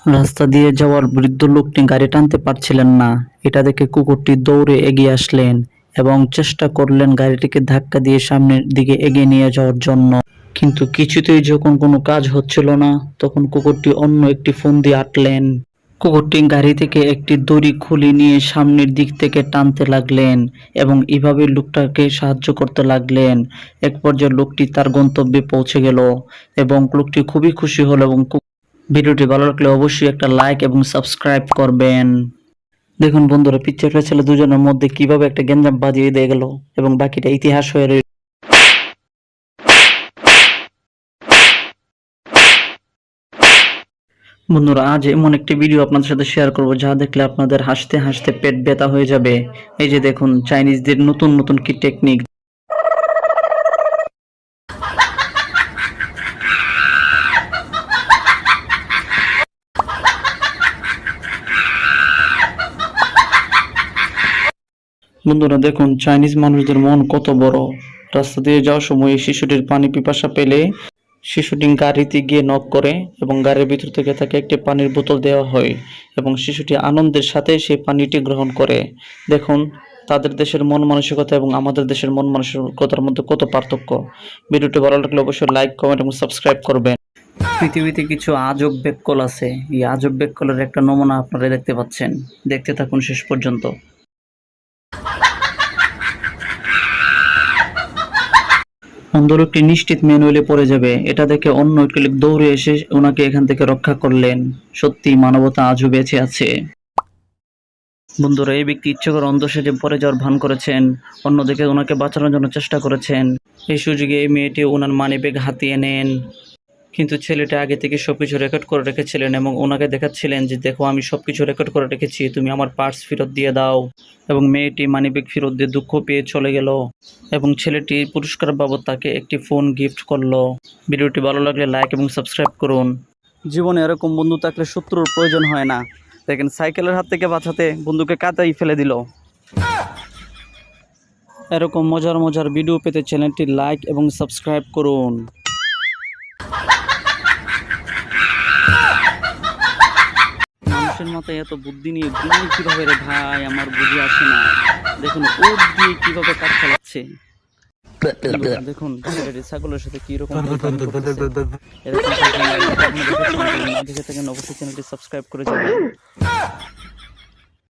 রাস্তা দিয়ে যাওয়ার বৃদ্ধ লোকটি গাড়ি টানতে পারছিলেন না। এটা দেখে কুকুরটি দৌড়ে এগিয়ে আসলেন এবং চেষ্টা করলেন গাড়িটিকে ধাক্কা দিয়ে সামনের দিকে এগিয়ে নিয়ে যাওয়ার জন্য। কিন্তু কিছুতেই যখন কোনো কাজ হচ্ছিল না, তখন কুকুরটি অন্য একটি ফন্দি আঁটলেন। কুকুরটি গাড়ি থেকে একটি দড়ি খুলে নিয়ে সামনের দিক থেকে টানতে লাগলেন এবং এভাবে লোকটাকে সাহায্য করতে লাগলেন। এক পর্যায়ে লোকটি তার গন্তব্যে পৌঁছে গেল এবং লোকটি খুবই খুশি হলো। এবং ভিডিওটি ভালো লাগলে অবশ্যই একটা লাইক এবং সাবস্ক্রাইব করবেন। দেখুন বন্ধুরা, পিকচারটা ছিল দুজনের মধ্যে কিভাবে একটা গ্যাঞ্জাম বাজিয়ে দিয়ে গেল এবং বাকিটা ইতিহাস হয়ে রইল। বন্ধুরা, আজ এমন একটি ভিডিও আপনাদের সাথে শেয়ার করব যা দেখলে আপনাদের হাসতে হাসতে পেট ব্যথা হয়ে যাবে। এই যে দেখুন, চাইনিজদের নতুন নতুন কি টেকনিক। বন্ধুরা দেখুন, চাইনিজ মানুষদের মন কত বড়। রাস্তা দিয়ে যাওয়ার সময় শিশুটির পানি পিপাসা পেলে শিশুটি গাড়িতে গিয়ে নক করে এবং গাড়ির ভিতর থেকে তাকে একটি পানির বোতল দেওয়া হয় এবং শিশুটি আনন্দের সাথে সেই পানিটি গ্রহণ করে। দেখুন তাদের দেশের মন মানসিকতা এবং আমাদের দেশের মন মানসিকতার মধ্যে কত পার্থক্য। ভিডিওটি ভালো লাগলে অবশ্যই লাইক, কমেন্ট এবং সাবস্ক্রাইব করবেন। পৃথিবীতে কিছু আজব বেককল আছে। এই আজব বেককলের একটা নমুনা আপনারা দেখতে পাচ্ছেন। দেখতে থাকুন শেষ পর্যন্ত। অন্ধ লোকটি নিশ্চিত ম্যানুয়ালে পড়ে যাবে, এটা দেখে অন্য একটি লোক দৌড়ে এসে ওনাকে এখান থেকে রক্ষা করলেন। সত্যি মানবতা আজও বেঁচে আছে। বন্ধুরা, এই ব্যক্তি ইচ্ছে করে অন্ধ সেজে পড়ে যাওয়ার ভান করেছেন, অন্যদিকে ওনাকে বাঁচানোর জন্য চেষ্টা করেছেন। এই সুযোগে এই মেয়েটি ওনার মানিব্যাগ হাতিয়ে নেন, কিন্তু ছেলেটা আগে থেকে সবকিছু রেকর্ড করে রেখেছিলেন এবং ওনাকে দেখাচ্ছিলেন যে দেখো আমি সবকিছু রেকর্ড করে রেখেছি, তুমি আমার পার্স ফেরত দিয়ে দাও। এবং মেয়েটি মানিব্যাগ ফেরত দিয়ে দুঃখ পেয়ে চলে গেল এবং ছেলেটি পুরস্কার বাবদ তাকে একটি ফোন গিফট করলো। ভিডিওটি ভালো লাগলে লাইক এবং সাবস্ক্রাইব করুন। জীবনে এরকম বন্ধু থাকলে শত্রুর প্রয়োজন হয় না। দেখেন, সাইকেলের হাত থেকে বাঁচাতে বন্ধুকে কাদাই ফেলে দিল। এরকম মজার মজার ভিডিও পেতে চ্যানেলটি লাইক এবং সাবস্ক্রাইব করুন। মানুষের মাথায় এত বুদ্ধি নিয়ে ঘুমিয়ে কিভাবে রে ভাই, আমার বুঝে আসে না। দেখুন ওর দিয়ে কিভাবে কাজ চালাচ্ছে। দেখুন ছাগলের সাথে কিরকম দেখে থাকেন, অবশ্যই চ্যানেলটি সাবস্ক্রাইব করে যাবেন।